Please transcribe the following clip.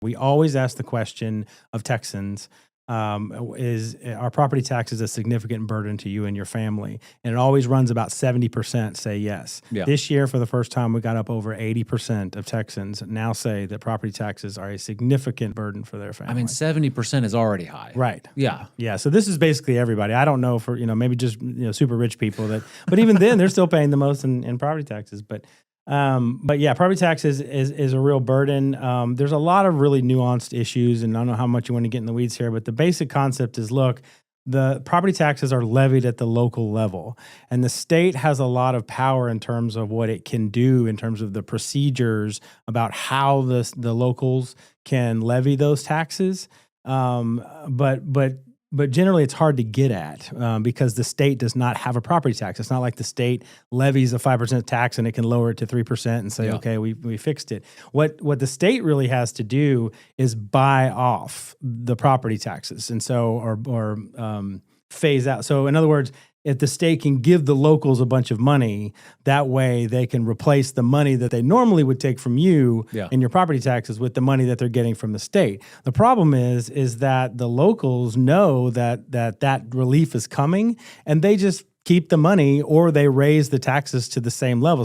We always ask the question of Texans, is our property taxes a significant burden to you and your family? And it always runs about 70% say yes. Yeah. This year, for the first time, we got up over 80% of Texans now say that property taxes are a significant burden for their family. I mean, 70% is already high. Right. Yeah. Yeah. So this is basically everybody. I don't know for, maybe just, super rich people but even then they're still paying the most in property taxes. But yeah, property taxes is a real burden. There's a lot of really nuanced issues, and I don't know how much you want to get in the weeds here, but the basic concept is, look, the property taxes are levied at the local level, and the state has a lot of power in terms of what it can do in terms of the procedures about how the locals can levy those taxes. But generally, it's hard to get at because the state does not have a property tax. It's not like the state levies a 5% tax and it can lower it to 3% and say, okay, we fixed it. What the state really has to do is buy off the property taxes, and so or phase out. So in other words, if the state can give the locals a bunch of money, that way they can replace the money that they normally would take from you in your property taxes with the money that they're getting from the state. The problem is that the locals know that relief is coming, and they just keep the money, or they raise the taxes to the same level.